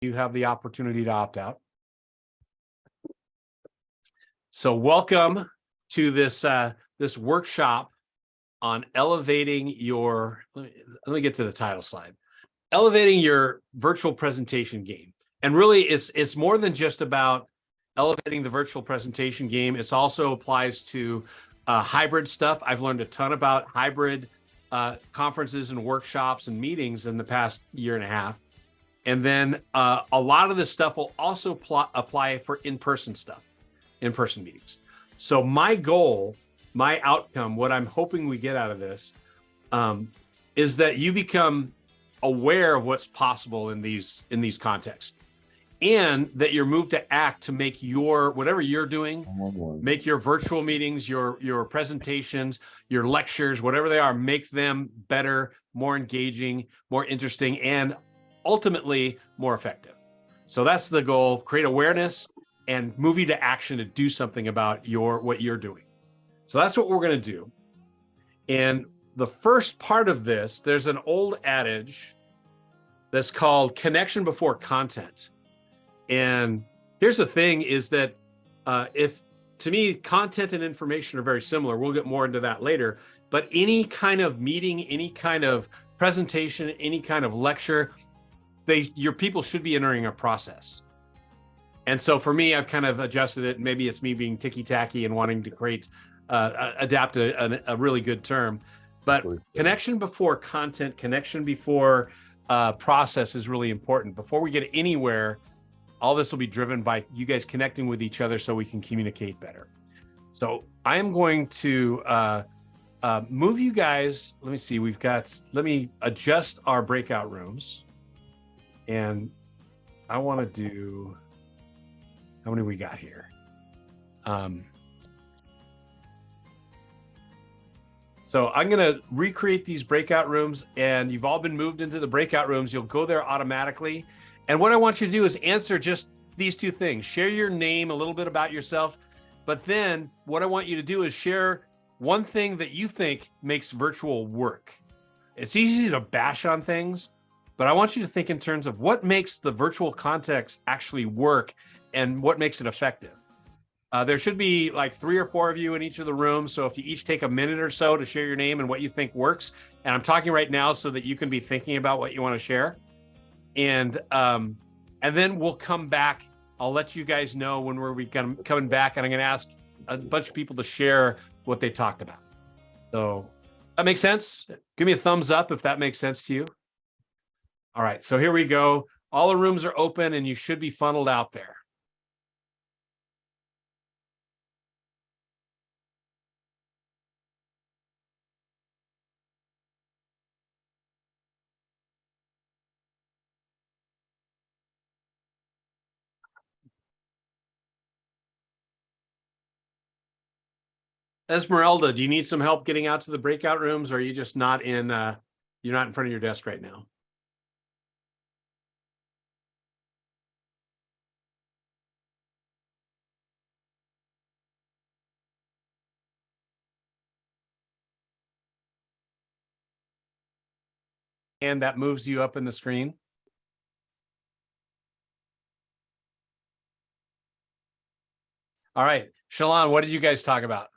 you have the opportunity to opt out. So welcome to this this workshop on elevating your, let me get to the title slide, elevating your virtual presentation game. And really it's more than just about elevating the virtual presentation game. It also applies to hybrid stuff. I've learned a ton about hybrid conferences and workshops and meetings in the past year and a half. And then a lot of this stuff will also apply for in-person stuff, in-person meetings. So my goal, my outcome, what I'm hoping we get out of this is that you become aware of what's possible in these contexts, and that you're moved to act to make your, whatever you're doing, make your virtual meetings, your presentations, your lectures, whatever they are, make them better, more engaging, more interesting, and ultimately more effective. So that's the goal: create awareness and move you to action to do something about what you're doing. So that's what we're going to do. And the first part of this, there's an old adage that's called connection before content. And here's the thing is that to me, content and information are very similar. We'll get more into that later. But any kind of meeting, any kind of presentation, any kind of lecture, your people should be entering a process. And so for me, I've kind of adjusted it. Maybe it's me being ticky-tacky and wanting to create, adapt a really good term. But connection before content, connection before process is really important. Before we get anywhere, all this will be driven by you guys connecting with each other so we can communicate better. So I am going to move you guys. Let me see, let me adjust our breakout rooms. And I want to do, how many we got here? So I'm going to recreate these breakout rooms, and you've all been moved into the breakout rooms. You'll go there automatically. And what I want you to do is answer just these two things. Share your name, a little bit about yourself. But then what I want you to do is share one thing that you think makes virtual work. It's easy to bash on things, but I want you to think in terms of what makes the virtual context actually work and what makes it effective. There should be like 3 or 4 of you in each of the rooms. So if you each take a minute or so to share your name and what you think works, and I'm talking right now so that you can be thinking about what you want to share. And then we'll come back. I'll let you guys know when we're coming back, and I'm going to ask a bunch of people to share what they talked about. So that makes sense? Give me a thumbs up if that makes sense to you. All right, so here we go. All the rooms are open and you should be funneled out there. Esmeralda, do you need some help getting out to the breakout rooms, or are you just not in, you're not in front of your desk right now? And that moves you up in the screen. All right, Shalon, what did you guys talk about?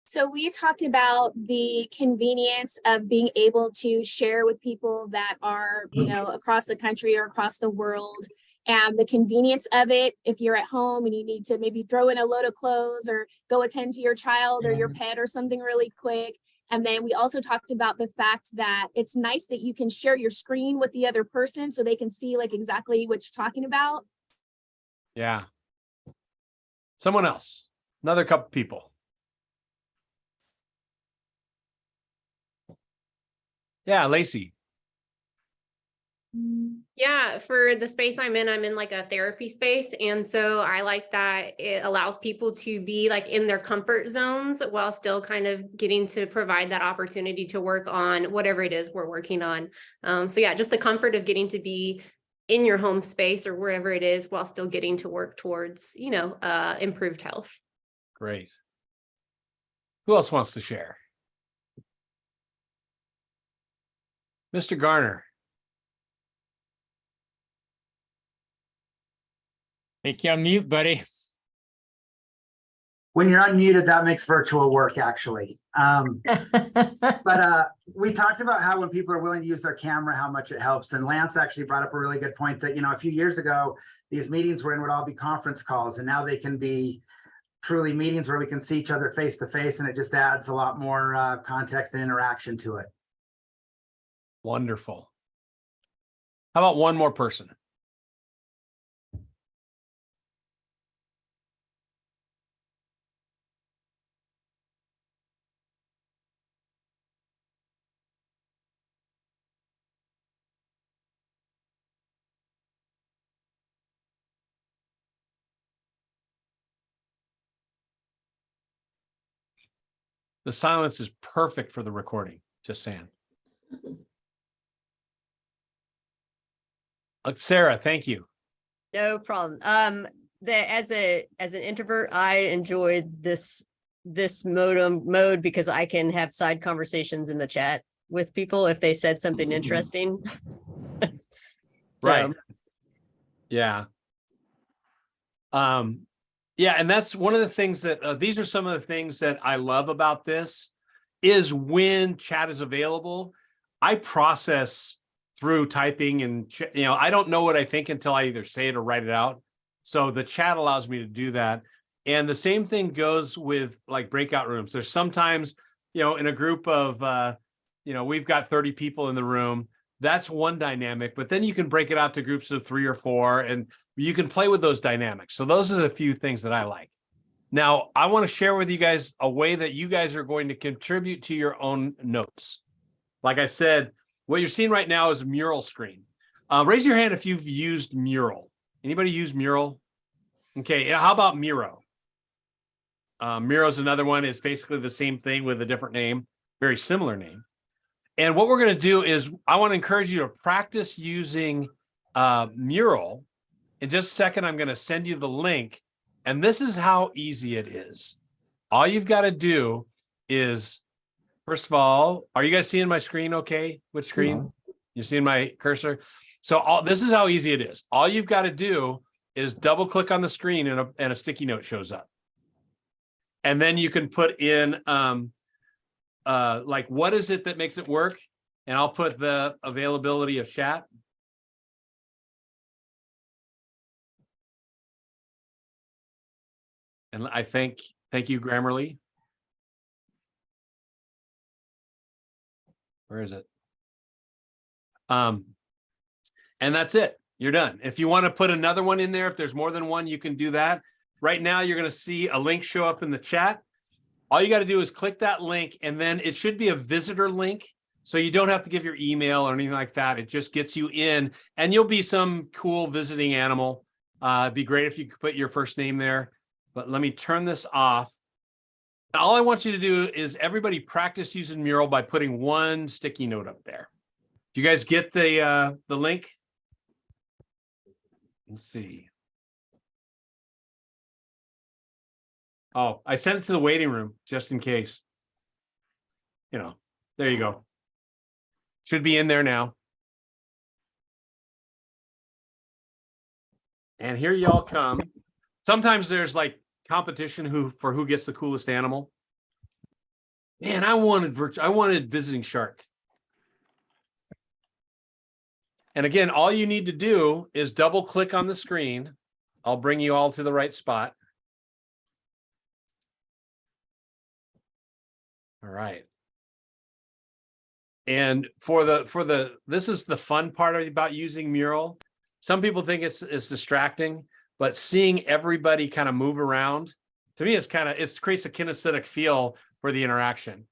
So we talked about the convenience of being able to share with people that are, across the country or across the world, and the convenience of it if you're at home and you need to maybe throw in a load of clothes or go attend to your child or your pet or something really quick. And then we also talked about the fact that it's nice that you can share your screen with the other person so they can see like exactly what you're talking about. Yeah. Someone else, another couple people. Yeah, Lacey. Yeah, for the space I'm in like a therapy space. And so I like that it allows people to be like in their comfort zones while still kind of getting to provide that opportunity to work on whatever it is we're working on. So yeah, just the comfort of getting to be in your home space or wherever it is while still getting to work towards, improved health. Great. Who else wants to share? Mr. Garner. Make you unmute, buddy. When you're unmuted, that makes virtual work, actually. But we talked about how when people are willing to use their camera, how much it helps. And Lance actually brought up a really good point that, a few years ago, these meetings were in would all be conference calls, and now they can be truly meetings where we can see each other face to face, and it just adds a lot more context and interaction to it. Wonderful. How about one more person? The silence is perfect for the recording, just saying. Sarah, thank you. No problem. As an introvert, I enjoyed this mode because I can have side conversations in the chat with people if they said something interesting. Right. Yeah. Yeah, and that's one of the things that these are some of the things that I love about this is when chat is available, I process through typing and, I don't know what I think until I either say it or write it out. So the chat allows me to do that. And the same thing goes with like breakout rooms. There's sometimes, in a group of, we've got 30 people in the room. That's one dynamic, but then you can break it out to groups of 3 or 4 and you can play with those dynamics. So those are the few things that I like. Now, I want to share with you guys a way that you guys are going to contribute to your own notes. Like I said, what you're seeing right now is a mural screen. Raise your hand if you've used Mural. Anybody use Mural? Okay, how about Miro? Miro is another one. It's basically the same thing with a different name, very similar name. And what we're going to do is I want to encourage you to practice using Mural. In just a second, I'm going to send you the link. And this is how easy it is. All you've got to do is, first of all, are you guys seeing my screen okay? Which screen? You're seeing my cursor? So this is how easy it is. All you've got to do is double click on the screen and a sticky note shows up. And then you can put in like, what is it that makes it work? And I'll put the availability of chat. And I thank you, Grammarly. Where is it? And that's it. You're done. If you want to put another one in there, if there's more than one, you can do that. Right now, you're going to see a link show up in the chat. All you got to do is click that link, and then it should be a visitor link. So you don't have to give your email or anything like that. It just gets you in, and you'll be some cool visiting animal. It'd be great if you could put your first name there. But let me turn this off. All I want you to do is everybody practice using Mural by putting one sticky note up there. Do you guys get the link? Let's see. Oh, I sent it to the waiting room just in case. There you go. Should be in there now. And here y'all come. Sometimes there's like competition for who gets the coolest animal. Man, I wanted visiting shark. And again, all you need to do is double click on the screen. I'll bring you all to the right spot. All right. And this is the fun part about using Mural. Some people think it's distracting, but seeing everybody kind of move around, to me, it creates a kinesthetic feel for the interaction.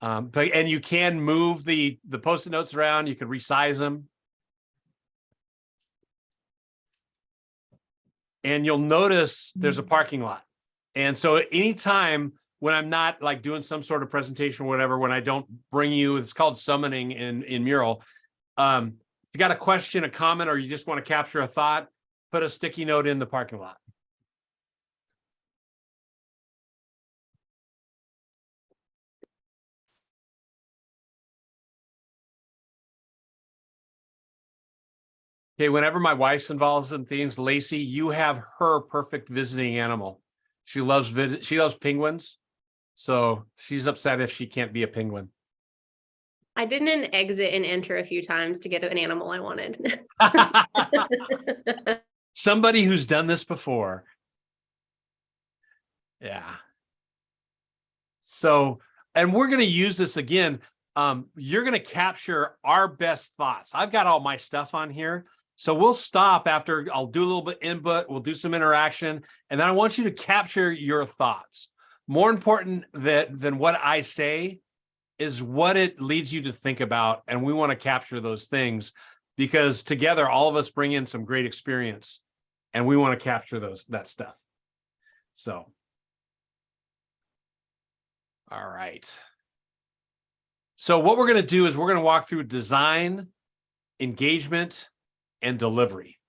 And you can move the Post-it notes around. You can resize them. And you'll notice there's a parking lot. And so anytime when I'm not like doing some sort of presentation or whatever, when I don't bring you, it's called summoning in Mural. If you got a question, a comment, or you just want to capture a thought, put a sticky note in the parking lot. Okay, whenever my wife's involved in things, Lacey, you have her perfect visiting animal. She loves penguins. So she's upset if she can't be a penguin. I didn't exit and enter a few times to get an animal I wanted. Somebody who's done this before. Yeah. So, and we're going to use this again. You're going to capture our best thoughts. I've got all my stuff on here. So we'll stop after I'll do a little bit input. We'll do some interaction. And then I want you to capture your thoughts. More important than what I say is what it leads you to think about. And we want to capture those things because together, all of us bring in some great experience and we want to capture that stuff. So. All right. So what we're going to do is we're going to walk through design, engagement, and delivery.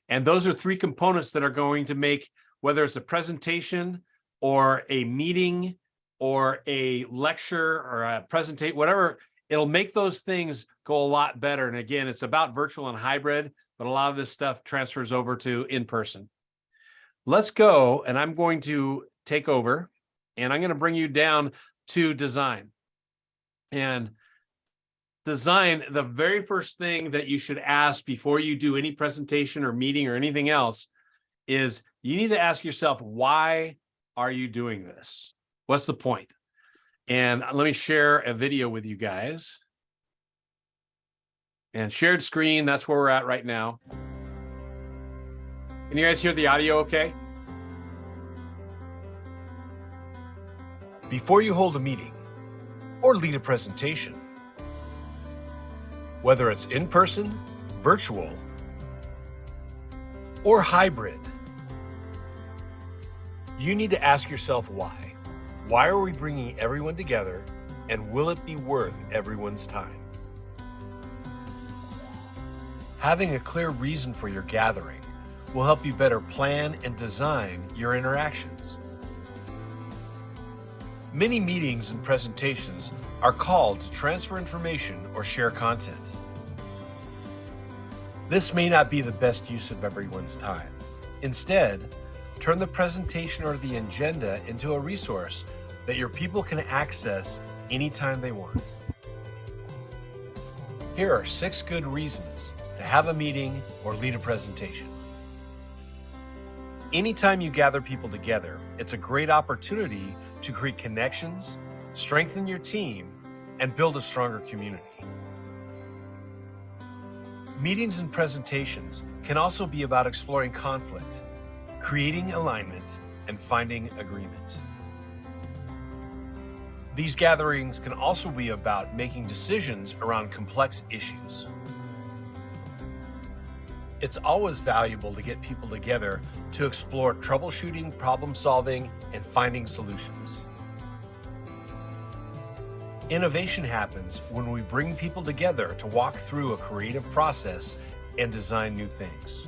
And those are three components that are going to make, whether it's a presentation or a meeting or a lecture or a presentation, whatever, it'll make those things go a lot better. And again, it's about virtual and hybrid, but a lot of this stuff transfers over to in-person. Let's go, and I'm going to take over, and I'm going to bring you down to design. And design, the very first thing that you should ask before you do any presentation or meeting or anything else is you need to ask yourself, why are you doing this? What's the point? And let me share a video with you guys. And shared screen, that's where we're at right now. Can you guys hear the audio okay? Before you hold a meeting or lead a presentation, whether it's in person, virtual, or hybrid, you need to ask yourself why. Why are we bringing everyone together, and will it be worth everyone's time? Having a clear reason for your gathering will help you better plan and design your interactions. Many meetings and presentations are called to transfer information or share content. This may not be the best use of everyone's time. Instead, turn the presentation or the agenda into a resource that your people can access anytime they want. Here are 6 good reasons to have a meeting or lead a presentation. Anytime you gather people together, it's a great opportunity to create connections, strengthen your team, and build a stronger community. Meetings and presentations can also be about exploring conflict, creating alignment, and finding agreement. These gatherings can also be about making decisions around complex issues. It's always valuable to get people together to explore troubleshooting, problem solving, and finding solutions. Innovation happens when we bring people together to walk through a creative process and design new things.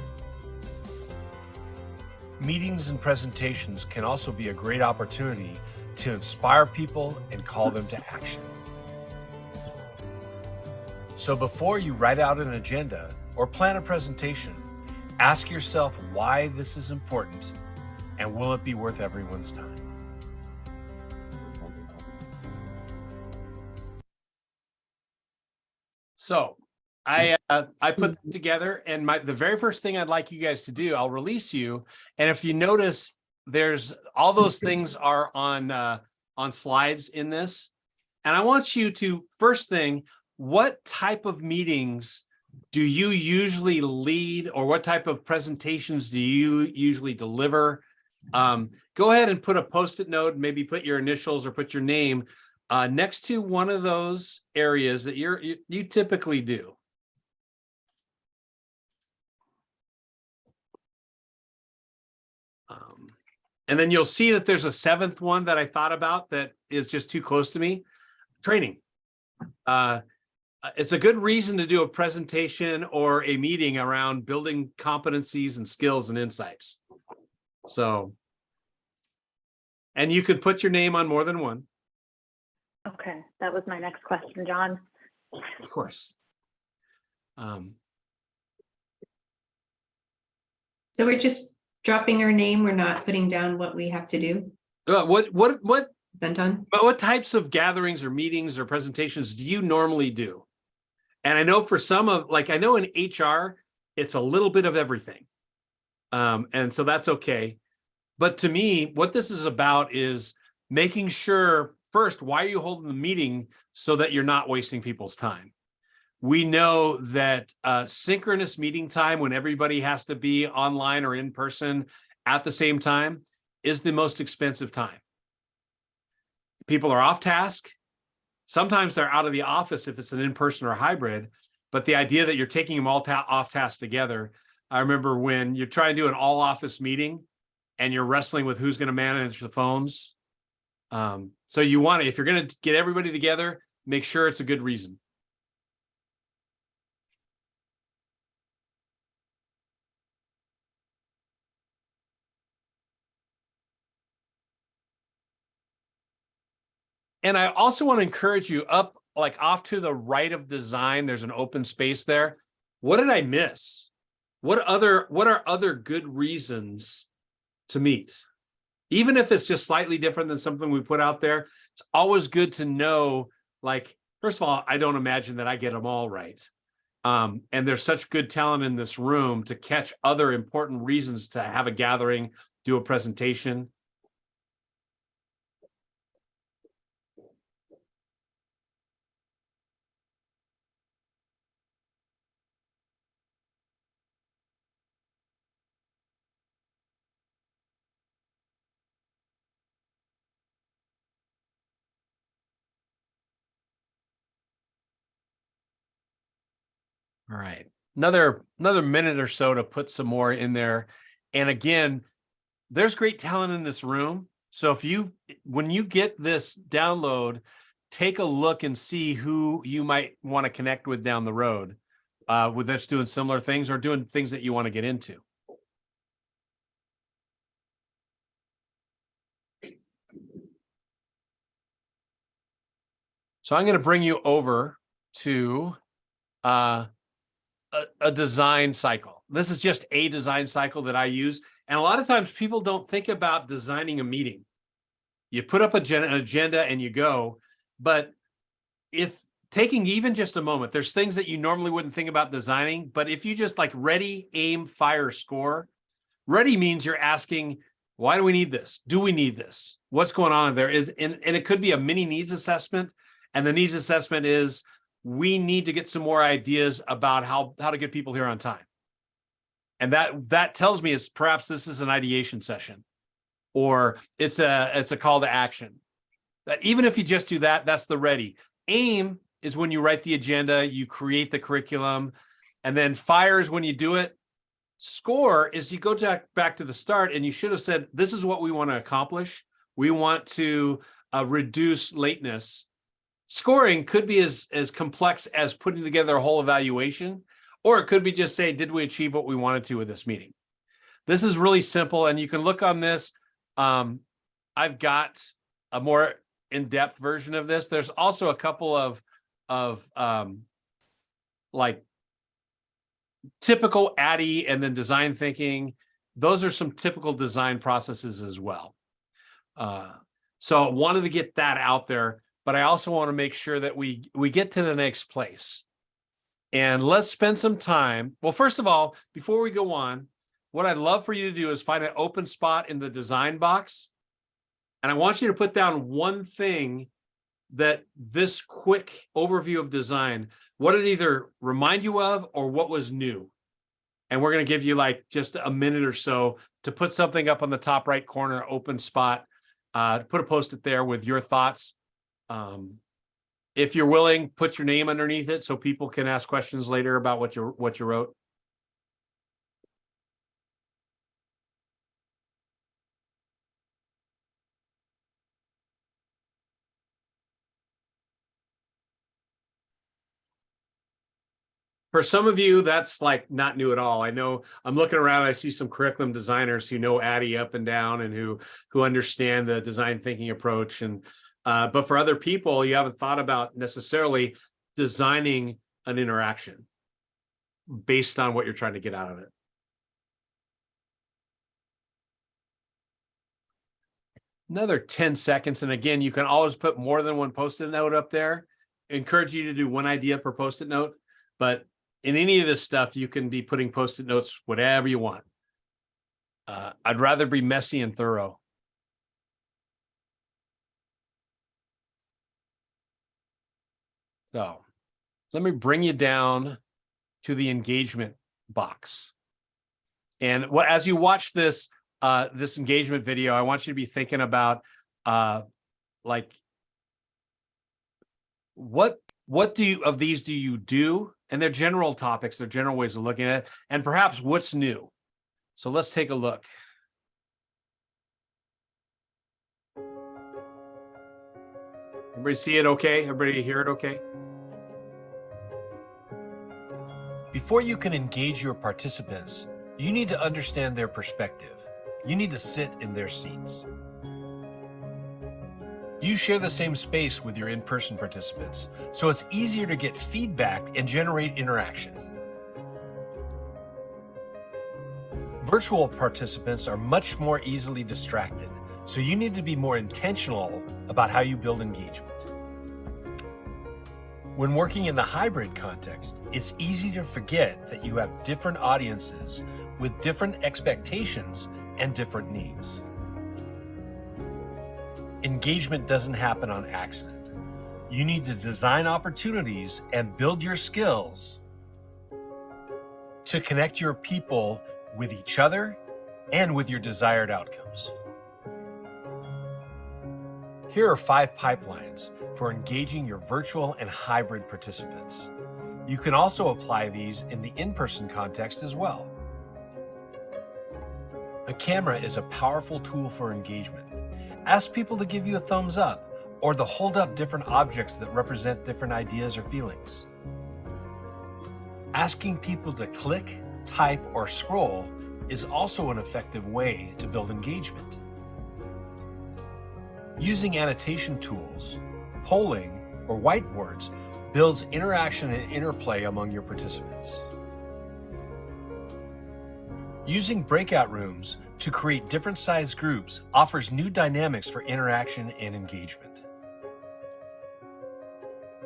Meetings and presentations can also be a great opportunity to inspire people and call them to action. So before you write out an agenda or plan a presentation, ask yourself why this is important and will it be worth everyone's time? So I put them together, and the very first thing I'd like you guys to do, I'll release you. And if you notice, there's all those things are on slides in this. And I want you to, first thing, what type of meetings do you usually lead, or what type of presentations do you usually deliver? Go ahead and put a Post-it note, maybe put your initials or put your name next to one of those areas that you typically do. And then you'll see that there's a 7th one that I thought about that is just too close to me. Training. It's a good reason to do a presentation or a meeting around building competencies and skills and insights. So, and you could put your name on more than one. Okay, that was my next question, John. Of course. So we're just dropping our name. We're not putting down what we have to do. What Benton? But what types of gatherings or meetings or presentations do you normally do? And I know for some of, like, I know in HR, it's a little bit of everything. And so that's okay. But to me, what this is about is making sure, first, why are you holding the meeting so that you're not wasting people's time? We know that synchronous meeting time, when everybody has to be online or in person at the same time, is the most expensive time. People are off task. Sometimes they're out of the office if it's an in-person or hybrid, but the idea that you're taking them all off task together. I remember when you're trying to do an all office meeting and you're wrestling with who's going to manage the phones. So you want to, if you're going to get everybody together, make sure it's a good reason. And I also want to encourage you up, like off to the right of design, there's an open space there. What did I miss? What are other good reasons to meet? Even if it's just slightly different than something we put out there, it's always good to know, like, first of all, I don't imagine that I get them all right. And there's such good talent in this room to catch other important reasons to have a gathering, do a presentation. All right, another minute or so to put some more in there. And again, there's great talent in this room. So when you get this download, take a look and see who you might want to connect with down the road, with us doing similar things or doing things that you want to get into. So I'm going to bring you over to a design cycle. This is just a design cycle that I use. And a lot of times people don't think about designing a meeting. You put up an agenda and you go, but if taking even just a moment, there's things that you normally wouldn't think about designing, but if you just like ready, aim, fire, score, ready means you're asking, why do we need this? Do we need this? What's going on there? And it could be a mini needs assessment. And the needs assessment is, we need to get some more ideas about how to get people here on time. And that tells me is perhaps this is an ideation session, or it's a call to action. That even if you just do that, that's the ready. Aim is when you write the agenda, you create the curriculum, and then fire is when you do it. Score is you go back to the start and you should have said, this is what we want to accomplish. We want to reduce lateness. Scoring could be as complex as putting together a whole evaluation, or it could be just say, did we achieve what we wanted to with this meeting? This is really simple, and you can look on this. I've got a more in-depth version of this. There's also a couple of like typical ADDIE and then design thinking. Those are some typical design processes as well. So I wanted to get that out there. But I also want to make sure that we get to the next place. And let's spend some time. Well, first of all, before we go on, what I'd love for you to do is find an open spot in the design box. And I want you to put down one thing that this quick overview of design, what it either remind you of or what was new. And we're going to give you like just a minute or so to put something up on the top right corner, open spot, put a Post-it there with your thoughts. If you're willing, put your name underneath it so people can ask questions later about what you wrote. For some of you, that's like not new at all. I know I'm looking around, I see some curriculum designers who know ADDIE up and down and who understand the design thinking approach. And but for other people, you haven't thought about necessarily designing an interaction based on what you're trying to get out of it. another 10 seconds. And again, you can always put more than one Post-it note up there. Encourage you to do one idea per Post-it note, but in any of this stuff, you can be putting Post-it notes, whatever you want. I'd rather be messy and thorough. So let me bring you down to the engagement box. And as you watch this, this engagement video, I want you to be thinking about like, what of these do you do? And they're general topics, they're general ways of looking at it, and perhaps what's new. So let's take a look. Everybody see it okay? Everybody hear it okay? Before you can engage your participants, you need to understand their perspective. You need to sit in their seats. You share the same space with your in-person participants, so it's easier to get feedback and generate interaction. Virtual participants are much more easily distracted, so you need to be more intentional about how you build engagement. When working in the hybrid context, it's easy to forget that you have different audiences with different expectations and different needs. Engagement doesn't happen on accident. You need to design opportunities and build your skills to connect your people with each other and with your desired outcomes. Here are 5 pipelines for engaging your virtual and hybrid participants. You can also apply these in the in-person context as well. A camera is a powerful tool for engagement. Ask people to give you a thumbs up or to hold up different objects that represent different ideas or feelings. Asking people to click, type, or scroll is also an effective way to build engagement. Using annotation tools, polling, or whiteboards builds interaction and interplay among your participants. Using breakout rooms to create different sized groups offers new dynamics for interaction and engagement.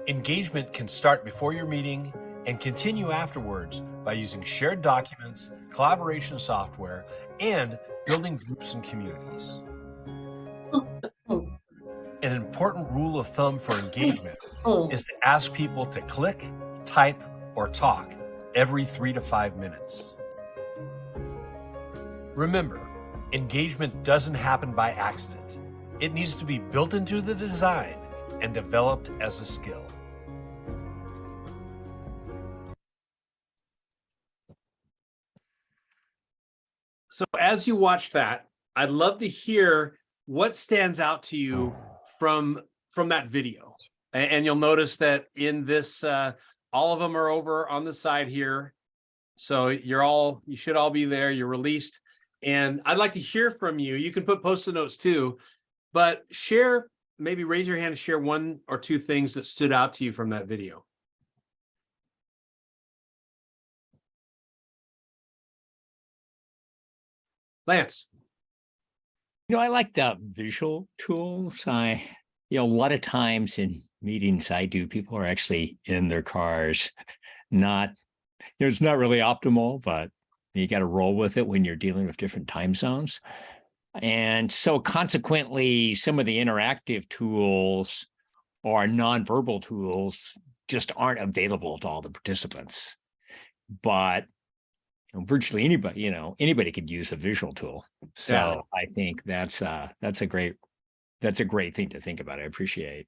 Engagement can start before your meeting and continue afterwards by using shared documents, collaboration software, and building groups and communities. An important rule of thumb for engagement is to ask people to click, type, or talk every 3 to 5 minutes. Remember, engagement doesn't happen by accident. It needs to be built into the design and developed as a skill. So as you watch that, I'd love to hear what stands out to you from that video. And you'll notice that in this, all of them are over on the side here. So you should all be there. You're released. And I'd like to hear from you. You can put Post-it notes too, but maybe raise your hand and share 1 or 2 things that stood out to you from that video. Lance. I like the visual tools. A lot of times in meetings I do, people are actually in their cars. It's not really optimal, but you got to roll with it when you're dealing with different time zones. And so consequently, some of the interactive tools or nonverbal tools just aren't available to all the participants. But virtually anybody could use a visual tool. So yeah. I think that's a great thing to think about. I appreciate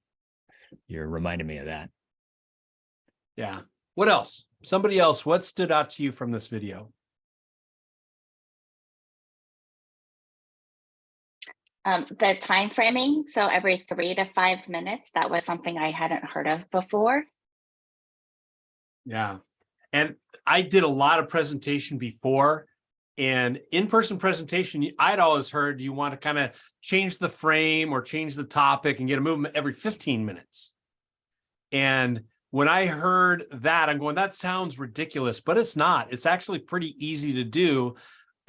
you're reminding me of that. Yeah. What else? Somebody else, what stood out to you from this video? The time framing. So every 3 to 5 minutes, that was something I hadn't heard of before. Yeah. And I did a lot of presentation before, and in-person presentation, I'd always heard you want to kind of change the frame or change the topic and get a movement every 15 minutes. And when I heard that, I'm going, that sounds ridiculous, but it's not. It's actually pretty easy to do.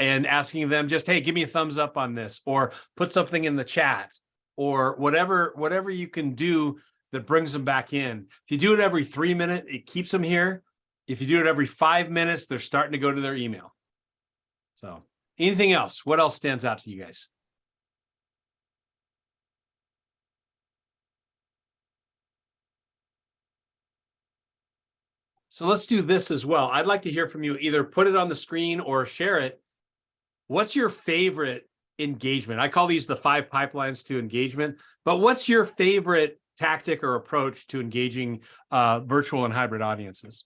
and asking them just, hey, give me a thumbs up on this, or put something in the chat, or whatever you can do that brings them back in. If you do it every 3 minutes, it keeps them here. If you do it every 5 minutes, they're starting to go to their email. So anything else? What else stands out to you guys? So let's do this as well. I'd like to hear from you. Either put it on the screen or share it. What's your favorite engagement? I call these the 5 pipelines to engagement, but what's your favorite tactic or approach to engaging virtual and hybrid audiences?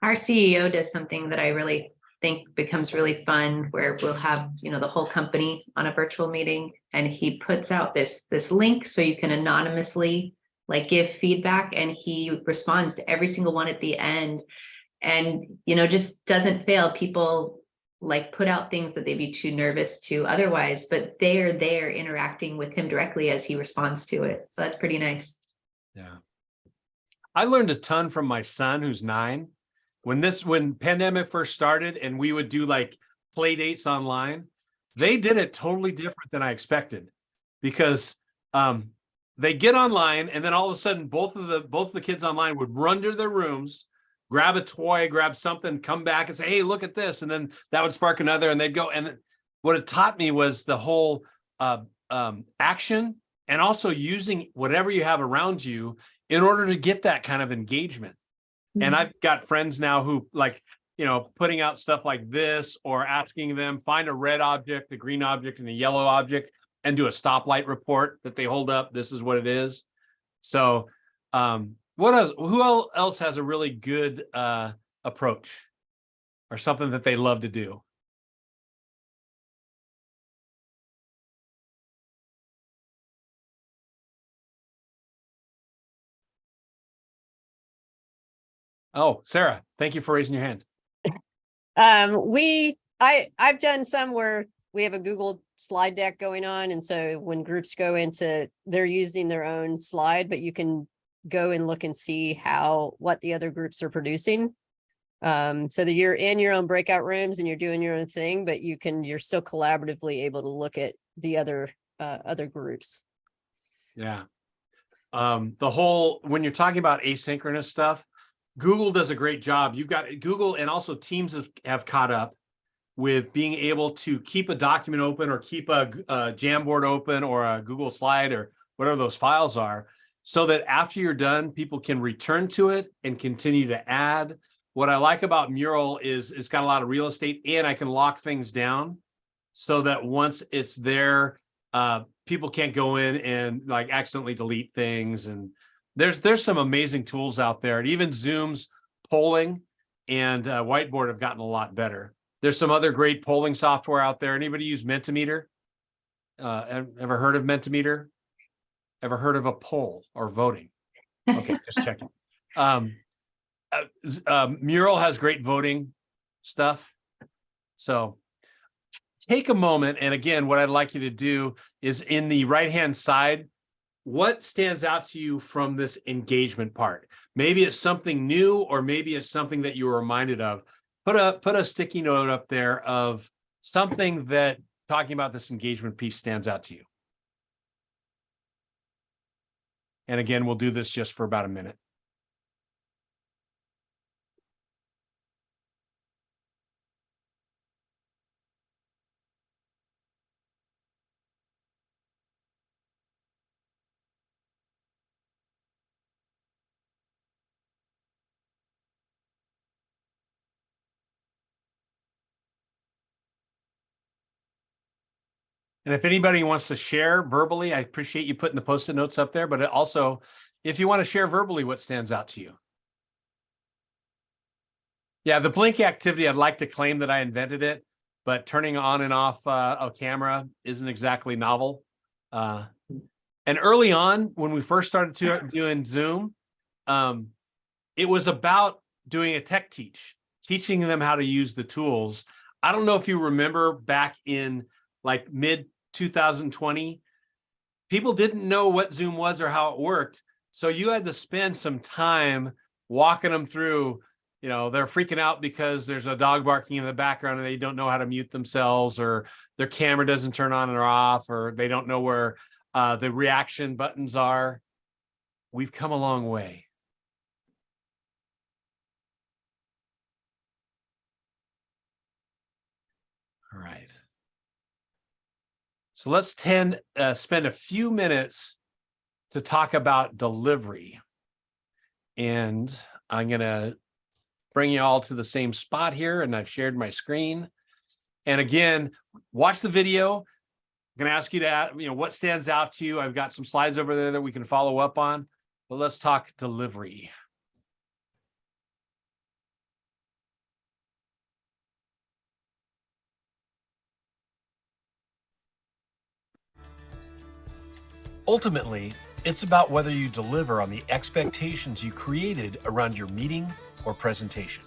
Our CEO does something that I really think becomes really fun, where we'll have, the whole company on a virtual meeting, and he puts out this link so you can anonymously give feedback, and he responds to every single one at the end, and just doesn't fail. People put out things that they'd be too nervous to otherwise, but they are there interacting with him directly as he responds to it. So that's pretty nice. Yeah. I learned a ton from my son, who's 9. When pandemic first started and we would do play dates online, they did it totally different than I expected, because they get online and then all of a sudden both the kids online would run to their rooms, grab a toy, grab something, come back and say, hey, look at this. And then that would spark another, and they'd go. And what it taught me was the whole action, and also using whatever you have around you in order to get that kind of engagement. And I've got friends now who putting out stuff like this, or asking them find a red object, a green object, and a yellow object, and do a stoplight report that they hold up. This is what it is. So what else? Who else has a really good approach or something that they love to do? Oh, Sarah, thank you for raising your hand. I've done some where we have a Google slide deck going on. And so when groups go into, they're using their own slide, but you can go and look and see what the other groups are producing. So that you're in your own breakout rooms and you're doing your own thing, but you're still collaboratively able to look at the other groups. Yeah. When you're talking about asynchronous stuff, Google does a great job. You've got Google, and also Teams have caught up with being able to keep a document open, or keep a Jamboard open, or a Google slide, or whatever those files are, so that after you're done, people can return to it and continue to add. What I like about Mural is it's got a lot of real estate, and I can lock things down so that once it's there, people can't go in and accidentally delete things. And there's some amazing tools out there, and even Zoom's polling and Whiteboard have gotten a lot better. There's some other great polling software out there. Anybody use Mentimeter? Ever heard of Mentimeter? Ever heard of a poll or voting? Okay, just checking. Mural has great voting stuff. So take a moment, and again, what I'd like you to do is, in the right-hand side, what stands out to you from this engagement part? Maybe it's something new, or maybe it's something that you were reminded of. Put a sticky note up there of something that talking about this engagement piece stands out to you. And again, we'll do this just for about a minute. And if anybody wants to share verbally, I appreciate you putting the Post-it notes up there, but also if you want to share verbally what stands out to you. Yeah, the blink activity, I'd like to claim that I invented it, but turning on and off a camera isn't exactly novel. And early on, when we first started doing Zoom, it was about doing a tech teaching them how to use the tools. I don't know if you remember back in mid 2020, people didn't know what Zoom was or how it worked. So you had to spend some time walking them through, you know, they're freaking out because there's a dog barking in the background and they don't know how to mute themselves, or their camera doesn't turn on or off, or they don't know where the reaction buttons are. We've come a long way. All right. So let's spend a few minutes to talk about delivery. And I'm going to bring you all to the same spot here, and I've shared my screen. And again, watch the video. I'm going to ask you to add, you know, what stands out to you. I've got some slides over there that we can follow up on, but let's talk delivery. Ultimately, it's about whether you deliver on the expectations you created around your meeting or presentation.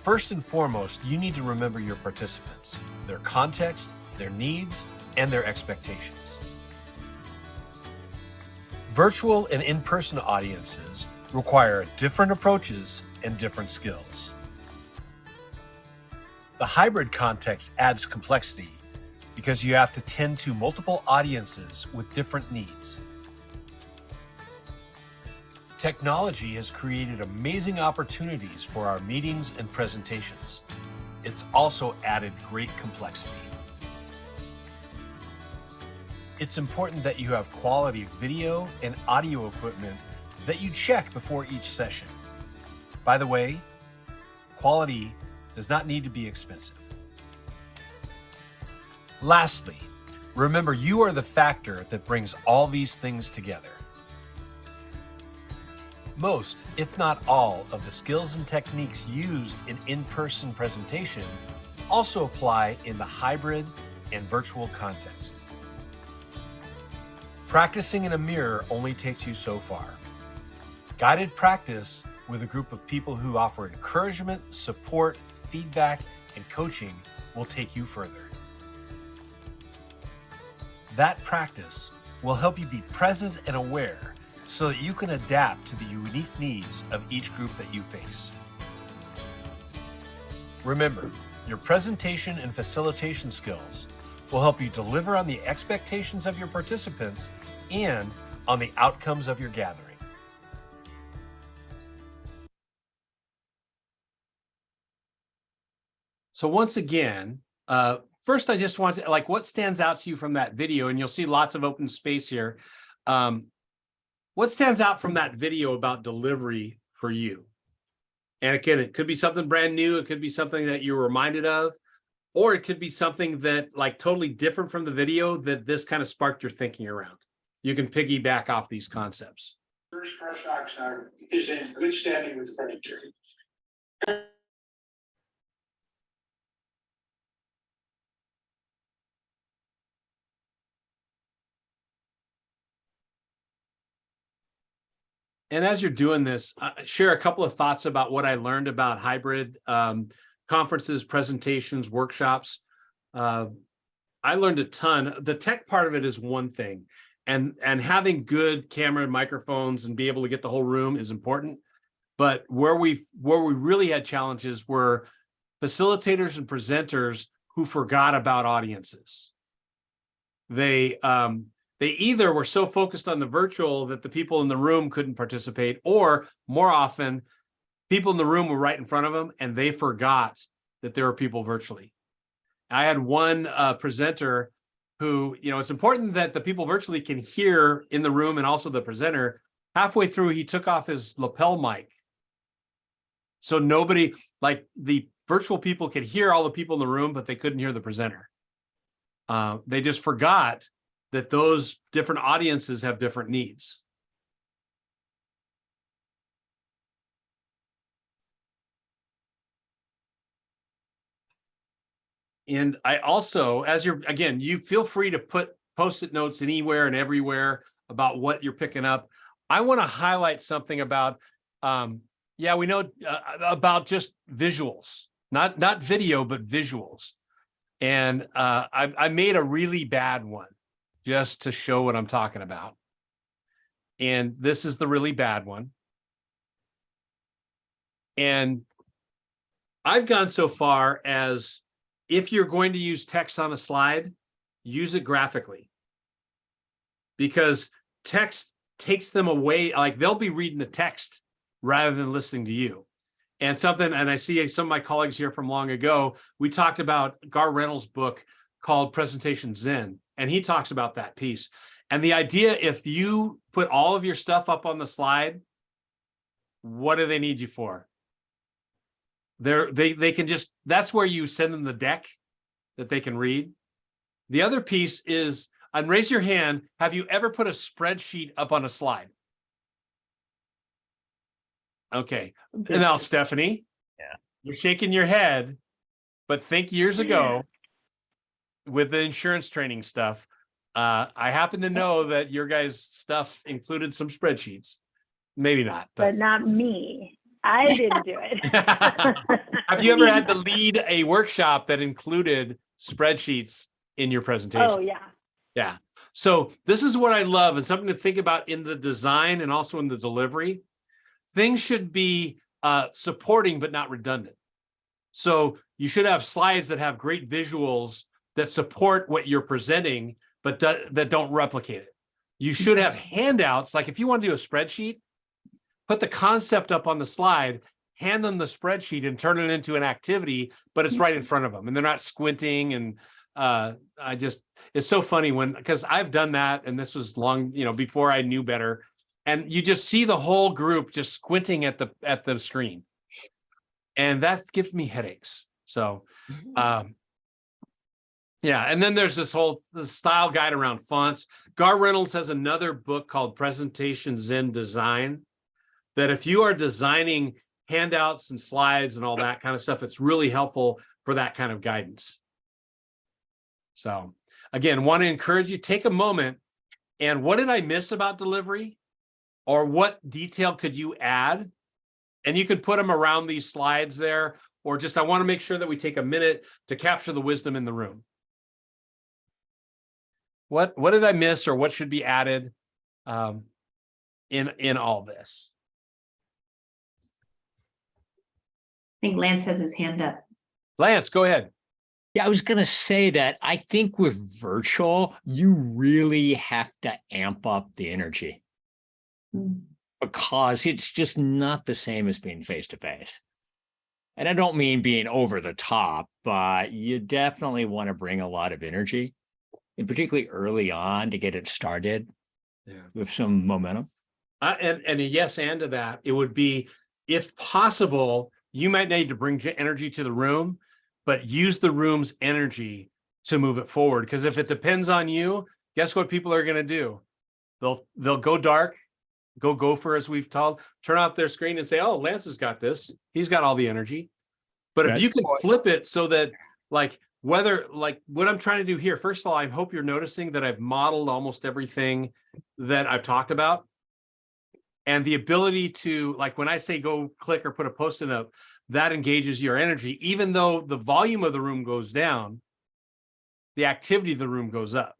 First and foremost, you need to remember your participants, their context, their needs, and their expectations. Virtual and in-person audiences require different approaches and different skills. The hybrid context adds complexity because you have to tend to multiple audiences with different needs. Technology has created amazing opportunities for our meetings and presentations. It's also added great complexity. It's important that you have quality video and audio equipment that you check before each session. By the way, quality does not need to be expensive. Lastly, remember you are the factor that brings all these things together. Most, if not all, of the skills and techniques used in in-person presentation also apply in the hybrid and virtual context. Practicing in a mirror only takes you so far. Guided practice with a group of people who offer encouragement, support, feedback, and coaching will take you further. That practice will help you be present and aware so that you can adapt to the unique needs of each group that you face. Remember, your presentation and facilitation skills will help you deliver on the expectations of your participants and on the outcomes of your gathering. So once again, first, I just want to, like, what stands out to you from that video? And you'll see lots of open space here. What stands out from that video about delivery for you? And again, it could be something brand new. It could be something that you were reminded of, or it could be something that, like, totally different from the video that this kind of sparked your thinking around. You can piggyback off these concepts. First, Fresh Oxnard is in good standing with furniture. And as you're doing this, share a couple of thoughts about what I learned about hybrid conferences, presentations, workshops. I learned a ton. The tech part of it is one thing, and having good camera and microphones and be able to get the whole room is important. But where we really had challenges were facilitators and presenters who forgot about audiences. They either were so focused on the virtual that the people in the room couldn't participate, or more often, people in the room were right in front of them and they forgot that there were people virtually. I had one presenter who, you know, it's important that the people virtually can hear in the room and also the presenter. Halfway through, he took off his lapel mic. So nobody, like, the virtual people could hear all the people in the room, but they couldn't hear the presenter. They just forgot that those different audiences have different needs. And I also, as you're, again, you feel free to put Post-it notes anywhere and everywhere about what you're picking up. I want to highlight something about, yeah, we know about just visuals, not video, but visuals. And I made a really bad one, just to show what I'm talking about. And this is the really bad one. And I've gone so far as if you're going to use text on a slide, use it graphically. Because text takes them away, like they'll be reading the text rather than listening to you. And I see some of my colleagues here from long ago, we talked about Gar Reynolds' book called Presentation Zen, and he talks about that piece. And the idea, if you put all of your stuff up on the slide, what do they need you for? They can just, that's where you send them the deck that they can read. The other piece is, and raise your hand, have you ever put a spreadsheet up on a slide? Okay, and now Stephanie, you're shaking your head, but think years ago with the insurance training stuff, I happen to know that your guys' stuff included some spreadsheets. Maybe not, But not me. I didn't do it. Have you ever had to lead a workshop that included spreadsheets in your presentation? Oh, yeah. Yeah. So this is what I love, and something to think about in the design and also in the delivery. Things should be supporting but not redundant. So you should have slides that have great visuals that support what you're presenting, but that don't replicate it. You should have handouts, like if you want to do a spreadsheet, put the concept up on the slide, hand them the spreadsheet and turn it into an activity, but it's right in front of them and they're not squinting. And it's so funny because I've done that, and this was long, before I knew better. And you just see the whole group just squinting at the screen. And that gives me headaches. So, yeah. And then there's the style guide around fonts. Gar Reynolds has another book called Presentation Zen Design, that if you are designing handouts and slides and all that kind of stuff, it's really helpful for that kind of guidance. So again, want to encourage you, take a moment. And what did I miss about delivery? Or what detail could you add? And you could put them around these slides there, or just, I want to make sure that we take a minute to capture the wisdom in the room. What did I miss, or what should be added in all this? I think Lance has his hand up. Lance, go ahead. Yeah, I was going to say that I think with virtual, you really have to amp up the energy. Because it's just not the same as being face to face. And I don't mean being over the top, but you definitely want to bring a lot of energy, and particularly early on to get it started with some momentum. And a yes and to that, it would be, if possible, you might need to bring energy to the room, but use the room's energy to move it forward. Because if it depends on you, guess what people are going to do? They'll go dark. Go gopher, as we've told, turn off their screen and say, oh, Lance has got this. He's got all the energy. But if you can flip it so that, like what I'm trying to do here, first of all, I hope you're noticing that I've modeled almost everything that I've talked about. And the ability to, like when I say go click or put a Post-it note, that engages your energy. Even though the volume of the room goes down, the activity of the room goes up.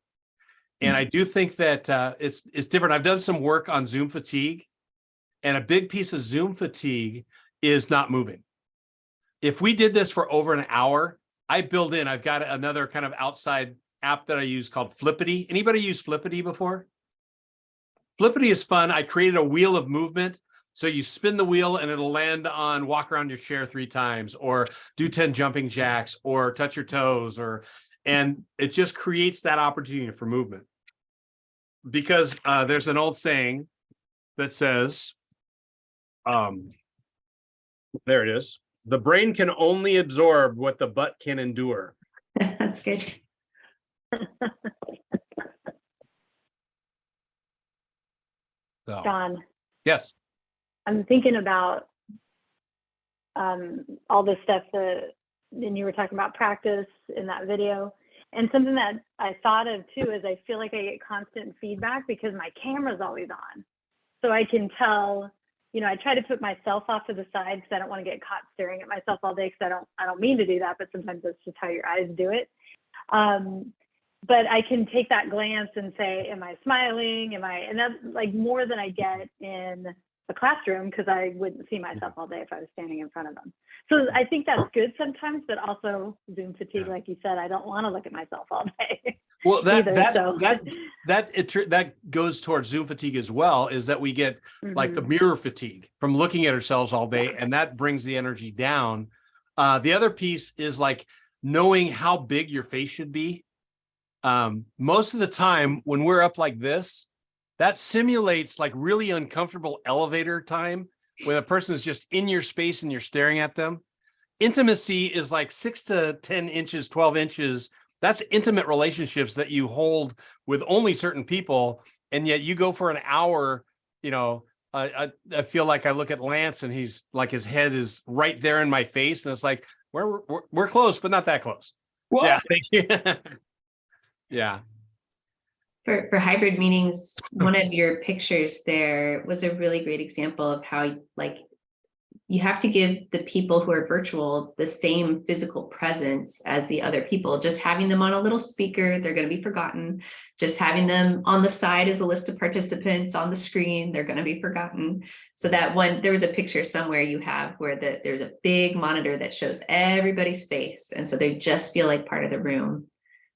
And I do think that it's different. I've done some work on Zoom fatigue, and a big piece of Zoom fatigue is not moving. If we did this for over an hour, I've got another kind of outside app that I use called Flippity. Anybody use Flippity before? Flippity is fun. I created a wheel of movement. So you spin the wheel and it'll land on walk around your chair 3 times, or do 10 jumping jacks, or touch your toes, and it just creates that opportunity for movement. Because there's an old saying that says, there it is, the brain can only absorb what the butt can endure. That's good. So, John, yes. I'm thinking about all this stuff and you were talking about practice in that video. And something that I thought of too is I feel like I get constant feedback because my camera's always on. So I can tell, I try to put myself off to the side because I don't want to get caught staring at myself all day, because I don't mean to do that, but sometimes that's just how your eyes do it. but I can take that glance and say, am I smiling? And that's like more than I get in a classroom, because I wouldn't see myself all day if I was standing in front of them. So I think that's good sometimes, but also Zoom fatigue, like you said, I don't want to look at myself all day. Well, either, so. that goes towards Zoom fatigue as well, is that we get like the mirror fatigue from looking at ourselves all day, and that brings the energy down. The other piece is like knowing how big your face should be. Most of the time when we're up like this, that simulates like really uncomfortable elevator time when a person is just in your space and you're staring at them. Intimacy is like 6 to 10 inches, 12 inches. That's intimate relationships that you hold with only certain people. And yet you go for an hour, you know, I feel like I look at Lance and he's like, his head is right there in my face. And it's like, we're close, but not that close. What? Yeah, thank you. Yeah. For hybrid meetings, one of your pictures there was a really great example of how like you have to give the people who are virtual the same physical presence as the other people. Just having them on a little speaker, they're going to be forgotten. Just having them on the side as a list of participants on the screen, they're going to be forgotten. So that one, there was a picture somewhere you have where there's a big monitor that shows everybody's face. And so they just feel like part of the room.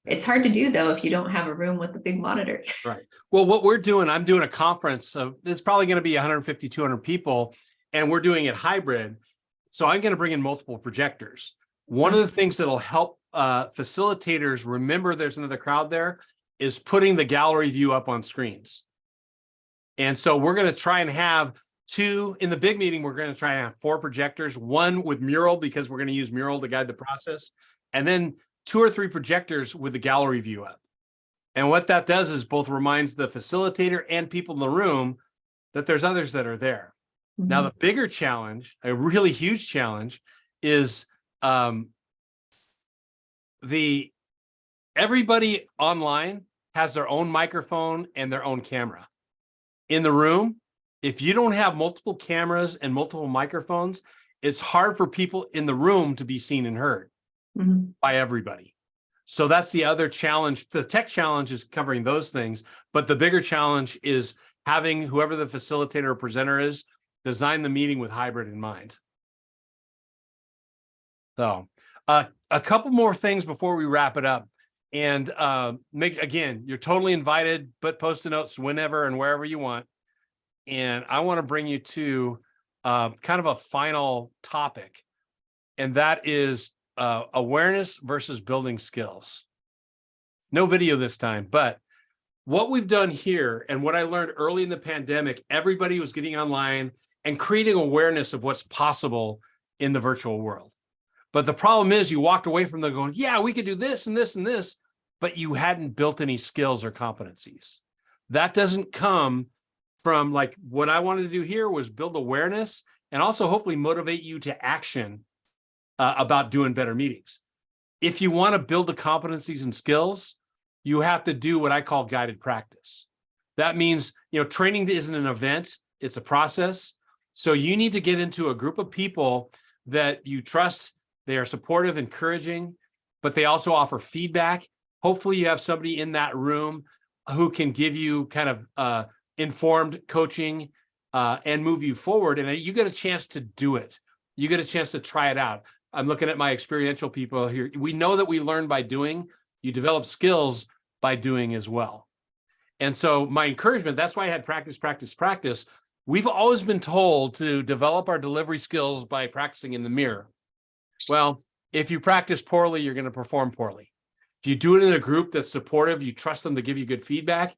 It's hard to do though if you don't have a room with a big monitor. Right. Well, what we're doing, I'm doing a conference. It's probably going to be 150, 200 people, and we're doing it hybrid. So I'm going to bring in multiple projectors. One of the things that'll help facilitators remember there's another crowd there is putting the gallery view up on screens. And so we're going to try and have two in the big meeting. We're going to try and have 4 projectors, one with Mural because we're going to use Mural to guide the process, and then 2 or 3 projectors with the gallery view up. And what that does is both reminds the facilitator and people in the room that there's others that are there. Mm-hmm. Now, the bigger challenge, a really huge challenge, is everybody online has their own microphone and their own camera. In the room, if you don't have multiple cameras and multiple microphones, it's hard for people in the room to be seen and heard by everybody. So that's the other challenge. The tech challenge is covering those things, but the bigger challenge is having whoever the facilitator or presenter is design the meeting with hybrid in mind. So a couple more things before we wrap it up. And again, you're totally invited, but Post-it notes whenever and wherever you want. And I want to bring you to kind of a final topic, and that is awareness versus building skills. No video this time, but what we've done here and what I learned early in the pandemic, everybody was getting online and creating awareness of what's possible in the virtual world. But the problem is you walked away from them going, yeah, we could do this and this and this, but you hadn't built any skills or competencies. That doesn't come from, like, what I wanted to do here was build awareness and also hopefully motivate you to action about doing better meetings. If you want to build the competencies and skills, you have to do what I call guided practice. That means, training isn't an event, it's a process. So you need to get into a group of people that you trust. They are supportive, encouraging, but they also offer feedback. Hopefully you have somebody in that room who can give you kind of informed coaching and move you forward. And you get a chance to do it. You get a chance to try it out. I'm looking at my experiential people here. We know that we learn by doing. You develop skills by doing as well. And so my encouragement, that's why I had practice, practice, practice. We've always been told to develop our delivery skills by practicing in the mirror. Well, if you practice poorly, you're going to perform poorly. If you do it in a group that's supportive, you trust them to give you good feedback.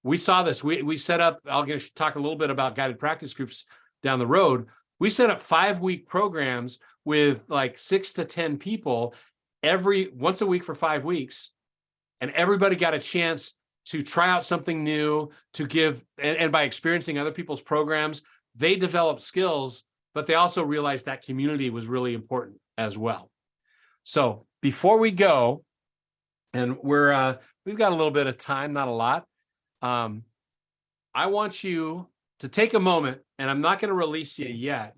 We saw this. We set up, I'll talk a little bit about guided practice groups down the road. We set up 5-week programs with like 6 to 10 people once a week for 5 weeks. And everybody got a chance to try out something new, to give, and by experiencing other people's programs, they developed skills, but they also realized that community was really important as well. So before we go, and we've got a little bit of time, not a lot. I want you to take a moment, and I'm not going to release you yet.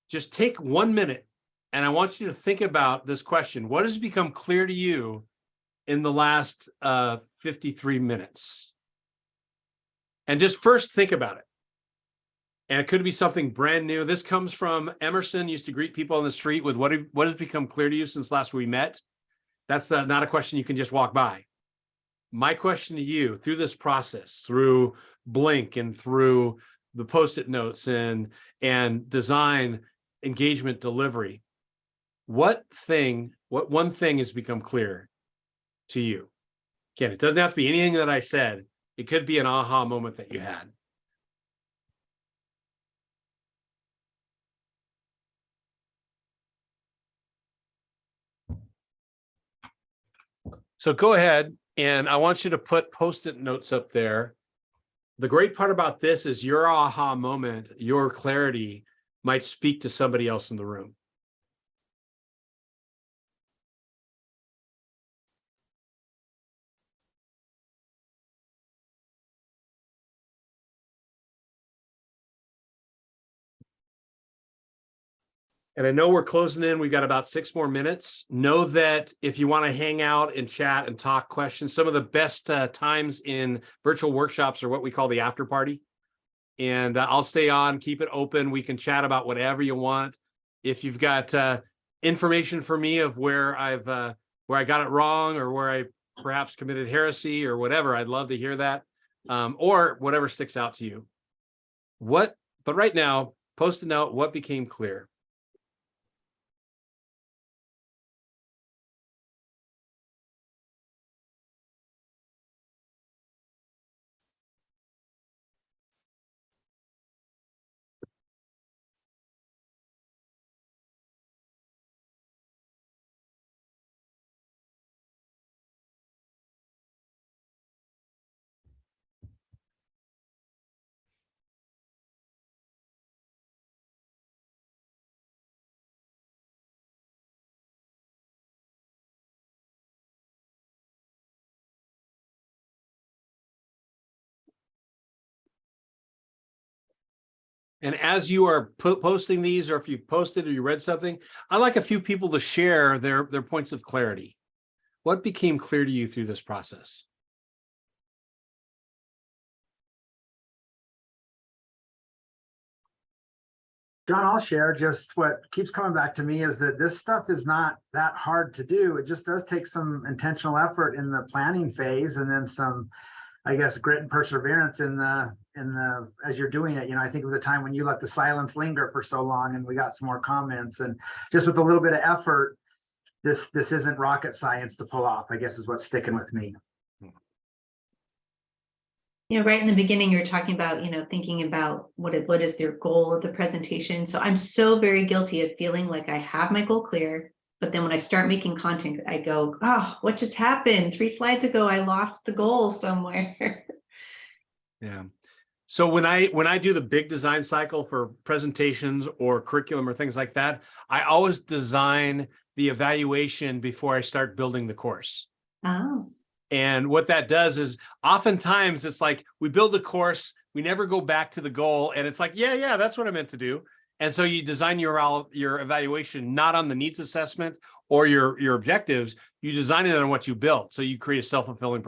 Just take 1 minute, and I want you to think about this question. What has become clear to you in the last 53 minutes? And just first think about it. And it could be something brand new. This comes from Emerson, used to greet people on the street with what has become clear to you since last we met. That's not a question you can just walk by. My question to you through this process, through Blink and through the Post-it notes and design, engagement, delivery, what one thing has become clear to you? Again, it doesn't have to be anything that I said. It could be an aha moment that you had. So go ahead, and I want you to put Post-it notes up there. The great part about this is your aha moment, your clarity might speak to somebody else in the room. And I know we're closing in. We've got about 6 more minutes. Know that if you want to hang out and chat and talk questions, some of the best times in virtual workshops are what we call the after party. And I'll stay on, keep it open. We can chat about whatever you want. If you've got information for me of where I got it wrong or where I perhaps committed heresy or whatever, I'd love to hear that. Or whatever sticks out to you. But right now, post a note, what became clear? And as you are posting these, or if you posted or you read something, I'd like a few people to share their points of clarity. What became clear to you through this process? John, I'll share. Just what keeps coming back to me is that this stuff is not that hard to do. It just does take some intentional effort in the planning phase, and then some, I guess, grit and perseverance in the as you're doing it. I think of the time when you let the silence linger for so long and we got some more comments, and just with a little bit of effort, this isn't rocket science to pull off, I guess, is what's sticking with me. Right in the beginning, you're talking about, thinking about what is their goal of the presentation. So I'm so very guilty of feeling like I have my goal clear, but then when I start making content, I go, oh, what just happened? 3 slides ago, I lost the goal somewhere. Yeah. So when I do the big design cycle for presentations or curriculum or things like that, I always design the evaluation before I start building the course. Oh. And what that does is oftentimes it's like we build the course, we never go back to the goal, and it's like, yeah, that's what I meant to do. And so you design your evaluation not on the needs assessment or your objectives. You design it on what you built. So you create a self-fulfilling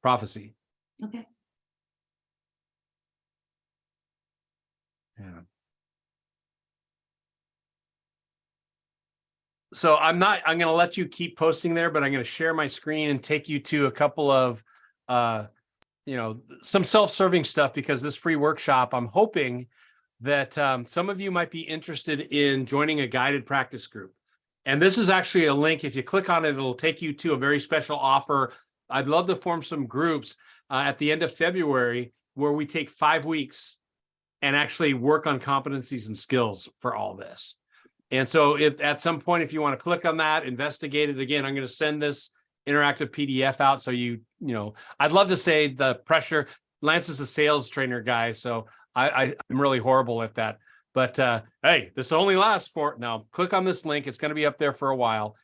prophecy. Okay. Yeah. So I'm going to let you keep posting there, but I'm going to share my screen and take you to a couple of, some self-serving stuff, because this free workshop, I'm hoping that some of you might be interested in joining a guided practice group. And this is actually a link. If you click on it, it'll take you to a very special offer. I'd love to form some groups at the end of February where we take 5 weeks and actually work on competencies and skills for all this. And so if at some point, if you want to click on that, investigate it again, I'm going to send this interactive PDF out. So I'd love to say the pressure. Lance is a sales trainer guy, so I'm really horrible at that. But hey, this only lasts for now. Click on this link. It's going to be up there for a while.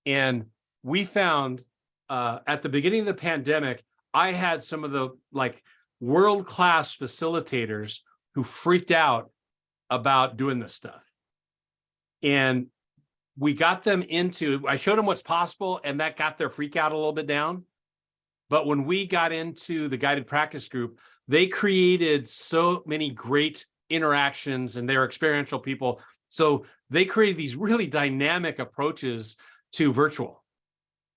And we found at the beginning of the pandemic, I had some of the world-class facilitators who freaked out about doing this stuff. And we got them into, I showed them what's possible, and that got their freak out a little bit down. But when we got into the guided practice group, they created so many great interactions, and they're experiential people. So they created these really dynamic approaches to virtual.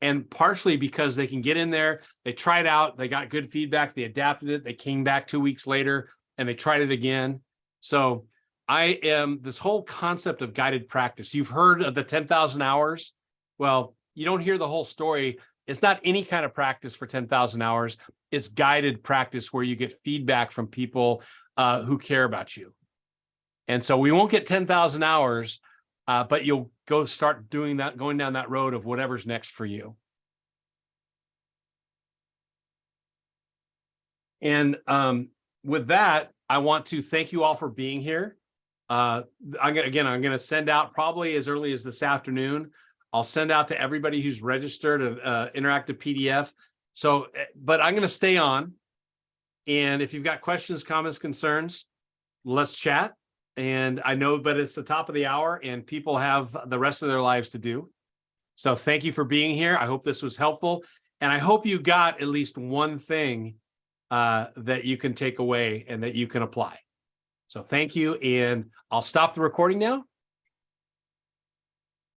And partially because they can get in there, they tried out, they got good feedback, they adapted it, they came back 2 weeks later and they tried it again. So this whole concept of guided practice, you've heard of the 10,000 hours. Well, you don't hear the whole story. It's not any kind of practice for 10,000 hours. It's guided practice where you get feedback from people who care about you. And so we won't get 10,000 hours, but you'll go start doing that, going down that road of whatever's next for you. And with that, I want to thank you all for being here. I'm going to send out probably as early as this afternoon. I'll send out to everybody who's registered an interactive PDF. So, but I'm going to stay on. And if you've got questions, comments, concerns, let's chat. And I know, but it's the top of the hour and people have the rest of their lives to do. So thank you for being here. I hope this was helpful. And I hope you got at least one thing that you can take away and that you can apply. So thank you. And I'll stop the recording now.